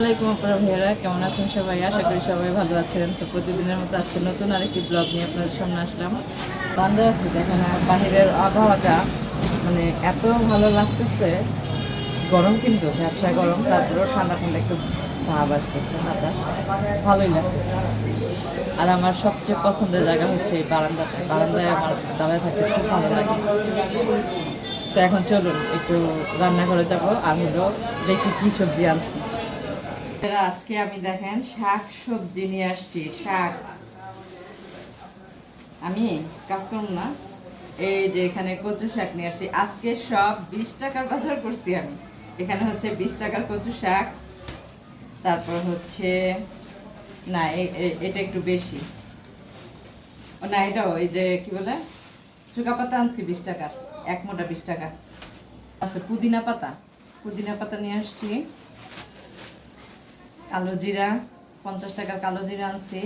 আসসালামাইকুম আপনারা ভাইয়েরা কেমন আছেন সবাই? আশা করি সবাই ভালো আছেন। তো প্রতিদিনের মতো আজকে নতুন আরেকটি ব্লগ নিয়ে আপনাদের সামনে আসলাম। বান্ধব আছে দেখেন, আর বাহিরের আবহাওয়াটা মানে এত ভালো লাগতেছে। গরম কিন্তু ব্যবসা গরম, তারপরেও ঠান্ডা ঠান্ডা একটু ভাব আসতেছে, বাতাস ভালোই লাগতেছে। আর আমার সবচেয়ে পছন্দের জায়গা হচ্ছে এই বারান্দাটা। বারান্দায় আমার দাঁড়ায় থাকতে খুব ভালো লাগে। তো এখন চলুন একটু রান্নাঘরে যাব, আর হলো দেখি কি সবজি আনছি। আজকে আমি দেখেন শাক সবজি নিয়ে আসছি। শাক আমি কাজ করব না, এই যে এখানে কচু শাক নিয়ে আসছি। আজকে সব 20 টাকার বাজার করছি আমি। এখানে হচ্ছে 20 টাকার কচু শাক, তারপর হচ্ছে না এটা একটু বেশি, ও না এটাও এই যে কি বলে চুকা পাতা আনছি 20 টাকার, এক মোটা 20 টাকা আছে। পুদিনা পাতা, পুদিনা পাতা নিয়ে আসছি। কালো জিরা 50 টাকার কালো জিরা আনছি।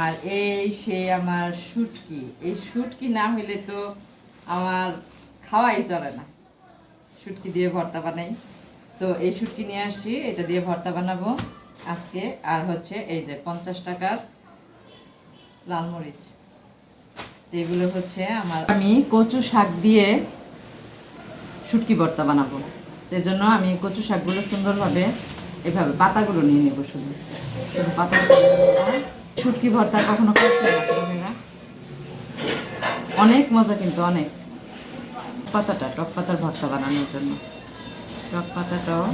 আর এই সে আমার শুটকি, এই শুটকি না হইলে তো আমার খাওয়াই চলে না। শুটকি দিয়ে ভর্তা বানাই, তো এই শুটকি নিয়ে আসছি, এটা দিয়ে ভর্তা বানাবো আজকে। আর হচ্ছে এই যে 50 টাকার লাল মরিচ। এগুলো হচ্ছে আমার, আমি কচু শাক দিয়ে শুটকি ভর্তা বানাবো। এর জন্য আমি কচু শাকগুলো সুন্দরভাবে এভাবে পাতাগুলো নিয়ে নেবো, শুধু শুধু পাতা। শুটকি ভর্তা কখনো করছে না, অনেক মজা কিন্তু অনেক। পাতাটা টক পাতার ভর্তা বানানোর জন্য টক পাতাটাও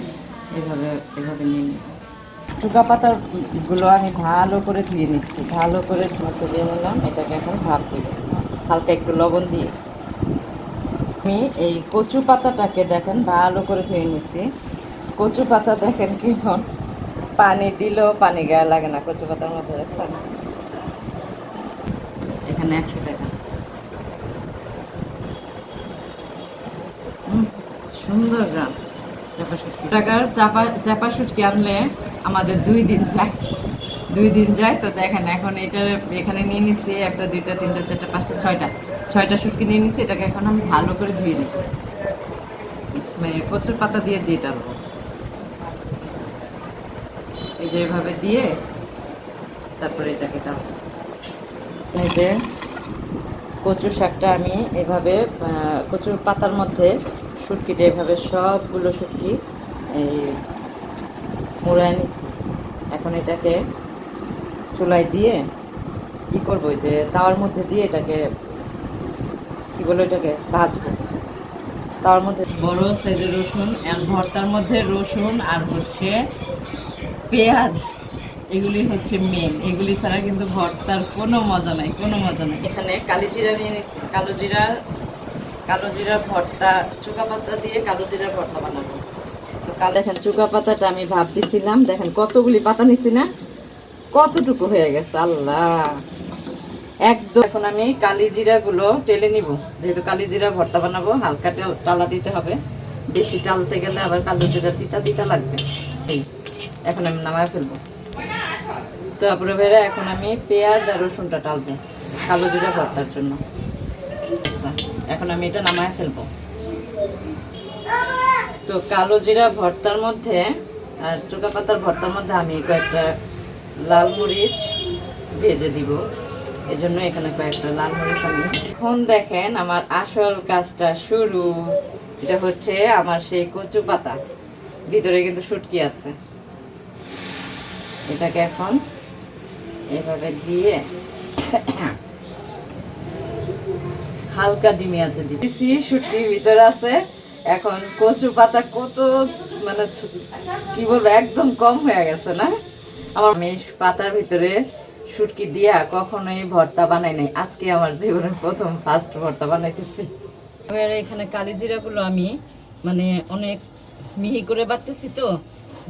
এভাবে এভাবে নিয়ে নিই। চুকা পাতাগুলো আমি ভালো করে ধুয়ে নিচ্ছি, ভালো করে ধুয়ে নিলাম। এটাকে এখন ভাপ দিব হালকা একটু লবণ দিয়ে। আমি এই কচু পাতাটাকে দেখেন ভালো করে ধুয়ে নিচ্ছি। কচু পাতা দেখেন কিরকম, পানি দিলেও পানি গায়ে লাগে না কচু পাতার মধ্যে, দেখছেন? এখানে 100 টাকা। সুন্দর গ্রাম চাপা শুটকি। টাকার চাপা শুটকি আনলে আমাদের 2 দিন যায়, 2 দিন যায়। তো দেখেন এখন এটা এখানে নিয়ে নিচ্ছি 1, 2, 3, 4, 5, 6টা শুটকি নিয়ে নিচ্ছি। এটাকে এখন আমি ভালো করে ধুয়ে নিই, মানে কচুর পাতা দিয়ে দিয়ে টানবো। এই যে এভাবে দিয়ে তারপরে এটাকে টানবো। এই যে কচু শাকটা আমি এভাবে কচুর পাতার মধ্যে শুটকিটা এভাবে সবগুলো শুটকি এই মুড়ায় নিচ্ছি। এখন এটাকে চুলায় দিয়ে কি করবো, যে তাওয়ার মধ্যে দিয়ে এটাকে কি বলে এটাকে ভাজবো। তাওয়ার মধ্যে বড় সাইজের রসুন, ভর্তার মধ্যে রসুন আর হচ্ছে পেঁয়াজ, এগুলি হচ্ছে মেন। এগুলি ছাড়া কিন্তু ভর্তার কোনো মজা নাই, কোনো মজা নাই। এখানে কালি জিরা নিয়ে নিচ্ছি, কালো জিরা ভর্তা, চুকা পাতা দিয়ে কালো জিরার ভর্তা বানাবো। তো দেখেন চুকা পাতাটা আমি ভাব দিছিলাম, দেখেন কতগুলি পাতা নিছি না, কতটুকু হয়ে গেছে আল্লাহ একদম। এখন আমি কালি জিরা গুলো টেলে নিব, যেহেতু কালি জিরা ভর্তা বানাবো হালকা টালা দিতে হবে। বেশি টালতে গেলে আবার কালো জিরা তিতা তিতা লাগবে। এই এখন আমি নামায় ফেলবো। তারপরে বেড়ে এখন আমি পেঁয়াজ আর রসুনটা টালবো কালো জিরা ভর্তার জন্য। এখন আমি এটা নামায় ফেলবো। তো কালো জিরা ভর্তার মধ্যে আর চুকা পাতার ভর্তার মধ্যে আমি কয়েকটা লাল মরিচ ভেজে দিব, এজন্য এখানে কয়েকটা লাল মরিচ আমি। এখন দেখেন আমার আসল কাজটা শুরু। এটা হচ্ছে আমার সেই কচু পাতা, ভিতরে কিন্তু শুটকি আছে। এটাকে এখন এভাবে দিয়ে হালকা ডিমি আছে দিচ্ছি, শুটকি ভিতরে আছে। এখন কচু পাতা কত মানে কি বলবো একদম কম হয়ে গেছে না আমার। আমি পাতার ভিতরে শুটকি দিয়া কখনোই ভর্তা বানাই নাই, আজকে আমার জীবনের প্রথম ফার্স্ট ভর্তা বানাইতেছি। এখানে কালি জিরাগুলো আমি মানে অনেক মিহি করে বাটতেছি, তো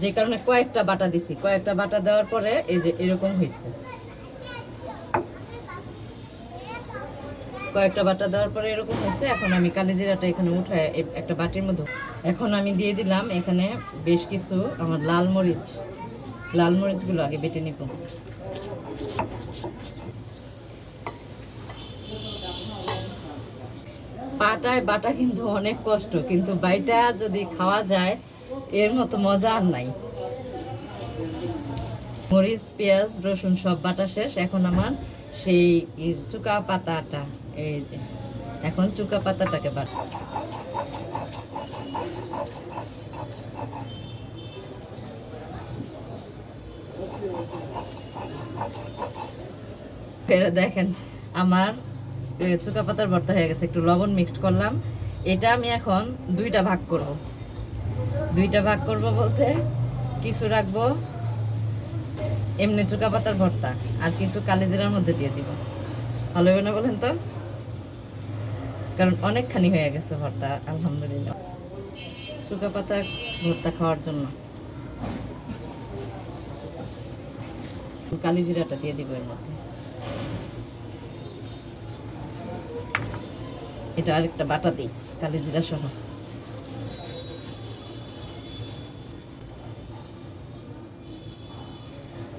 যে কারণে কয়েকটা বাটা দিছি। কয়েকটা বাটা দেওয়ার পরে এই যে এরকম হয়েছে। কয়েকটা বাটা দেওয়ার পরে এরকম হয়েছে। এখন আমি কালি জিরাটা এখানে উঠায় একটা বাটির মধ্যে এখন আমি দিয়ে দিলাম এখানে বেশ কিছু আমার লাল মরিচ। লাল মরিচগুলো আগে বেটে নিব। পাটায় বাটা কিন্তু অনেক কষ্ট, কিন্তু বাইটা যদি খাওয়া যায় এর মতো মজা আর নাই। মরিচ, পেঁয়াজ, রসুন সব বাটা শেষ। এখন আমার সেই চুকা পাতাটা, এই যে এখন চুকা পাতাটাকে বাট ফের দেখেন আমার চুকা পাতার ভর্তা হয়ে গেছে। একটু লবণ মিক্সড করলাম। এটা আমি এখন দুইটা ভাগ করব। বলতে কিছু রাখবো এমনি চুকা পাতার ভর্তা, আর কিছু কালিজিরার মধ্যে দিয়ে দিব। ভালো হবে না বলেন তো? কারণ অনেকখানি হয়ে গেছে ভর্তা আলহামদুলিল্লাহ। চুকা পাতা ভর্তা খাওয়ার জন্য কালিজিরাটা দিয়ে দিব এর মধ্যে। এটা আরেকটা বাটা দিই কালিজিরা সহ।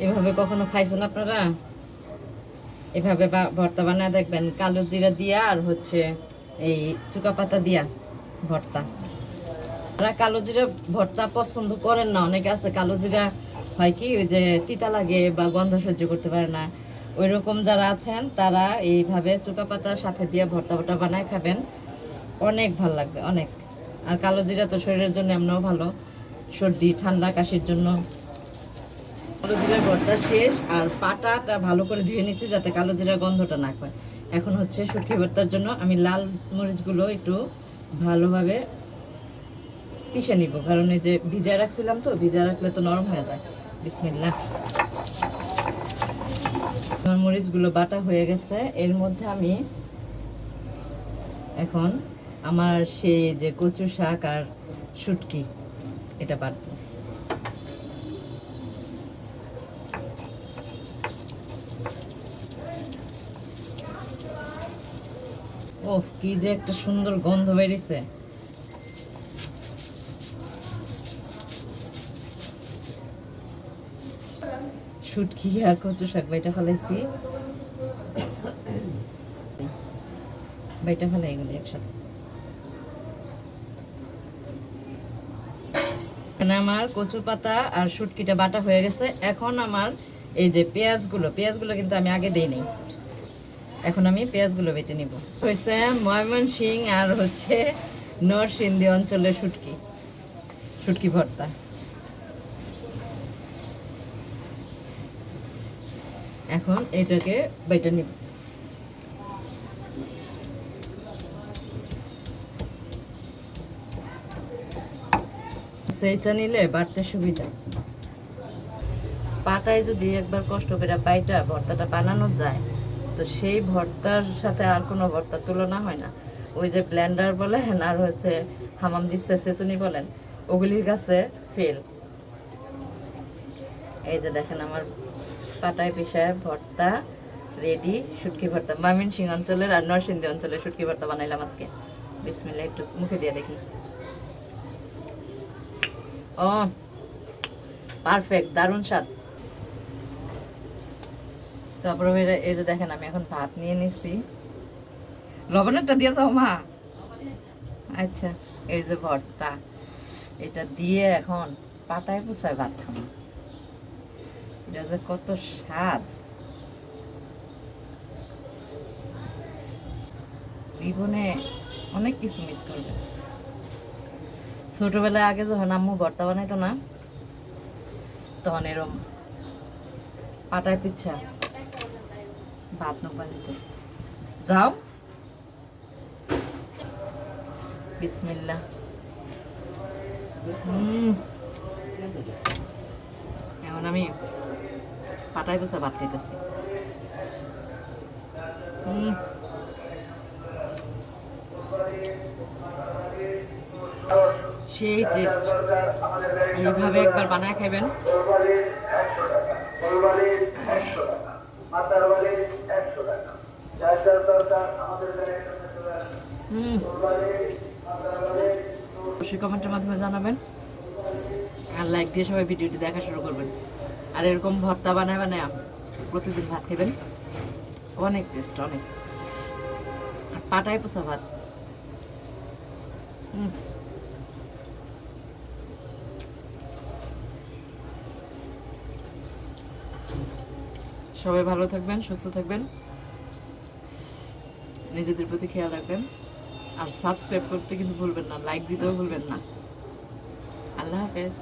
এভাবে কখনো খাইছেন আপনারা? এভাবে ভর্তা বানায় দেখবেন, কালো জিরা দিয়া আর হচ্ছে এই চুকা পাতা দিয়া ভর্তা। ওরা কালো জিরা ভর্তা পছন্দ করেন না, অনেকে আছে কালো জিরা হয় কি ওই যে তিতা লাগে বা গন্ধ সহ্য করতে পারে না। ওই রকম যারা আছেন তারা এইভাবে চুকা পাতার সাথে দিয়ে ভর্তা বানায় খাবেন, অনেক ভালো লাগবে অনেক। আর কালো জিরা তো শরীরের জন্য এমনও ভালো, সর্দি ঠান্ডা কাশির জন্য। কালো জিরার ভর্তা শেষ, আর পাটাটা ভালো করে ধুয়ে নিচ্ছি যাতে কালো জিরার গন্ধটা না পায়। এখন হচ্ছে শুটকি ভর্তার জন্য আমি লাল মরিচগুলো একটু ভালোভাবে পিষে নিব, কারণ এই যে ভিজায় রাখছিলাম তো, ভিজায় রাখলে তো নরম হয়ে যায়। বিসমিল্লাহ। আমার মরিচগুলো বাটা হয়ে গেছে। এর মধ্যে আমি এখন আমার সেই যে কচু শাক আর শুটকি এটা বাটবো। ওহ, কি যে একটা সুন্দর গন্ধ বেরিয়েছে। শুটকি আর কচু শাক বাইটা ফেলাইছি, বাইটা ফেলাই এগুলো একসাথে। আমার কচু পাতা আর শুটকিটা বাটা হয়ে গেছে। এখন আমার এই যে পেঁয়াজগুলো কিন্তু আমি আগে দেই নাই, এখন আমি পেঁয়াজগুলো বেটে নিব। হয়েছে ময়মনসিংহ আর হচ্ছে নরসিংদী অঞ্চলের শুটকি ভর্তা। এখন এটাকে বেটে নিব। সেইটা নিলে বাড়তে সুবিধা। পাটায় যদি একবার কষ্ট করে বাইটা ভর্তাটা বানানো যায়, তো সেই ভর্তার সাথে আর কোনো ভর্তার তুলনা হয় না। ওই যে ব্লেন্ডার বলেন আর হচ্ছে হামাম দিস্তা সেচুনি বলেন, ওগুলির কাছে ফেল। এই যে দেখেন আমার পাটায় পিষায় ভর্তা রেডি। শুটকি ভর্তা ময়মনসিংহ অঞ্চলের আর নরসিংদী অঞ্চলের শুটকি ভর্তা বানাইলাম আজকে। বিসমিল্লাহ, একটু মুখে দিয়ে দেখি। ও পারফেক্ট, দারুণ স্বাদ। তারপরে এই যে দেখেন আমি এখন ভাত নিয়ে নিছি। লবণেরটা দিয়ে যাও মা। আচ্ছা, এই যে ভর্তা, এটা দিয়ে এখন পাটায় পুষায় ভাত খাবো। এটা যে কত স্বাদ, জীবনে অনেক কিছু মিস করবে। ছোটবেলায় আগে যখন আম্মু ভর্তা বানাইতো না, তখন এরম পাটায় পিচ্ছা ভাত নৌকা দিত। যাও, বিসমিল্লাহ। এখন আমি পাটায় পিছা ভাত খাইতেছি। সেই টেস্ট। এইভাবে একবার বানায় খাবেন। অবশ্যই কমেন্টের মাধ্যমে জানাবেন, আর লাইক দিয়ে সবাই ভিডিওটি দেখা শুরু করবেন। আর এরকম ভর্তা বানায় প্রতিদিন ভাত খাবেন, অনেক টেস্ট, অনেক। আর পাটায় পোষা ভাত। সবাই ভালো থাকবেন, সুস্থ থাকবেন, নিজেদের প্রতি খেয়াল রাখবেন, আর সাবস্ক্রাইব করতে কিন্তু ভুলবেন না, লাইক দিতেও ভুলবেন না। আল্লাহ হাফেজ।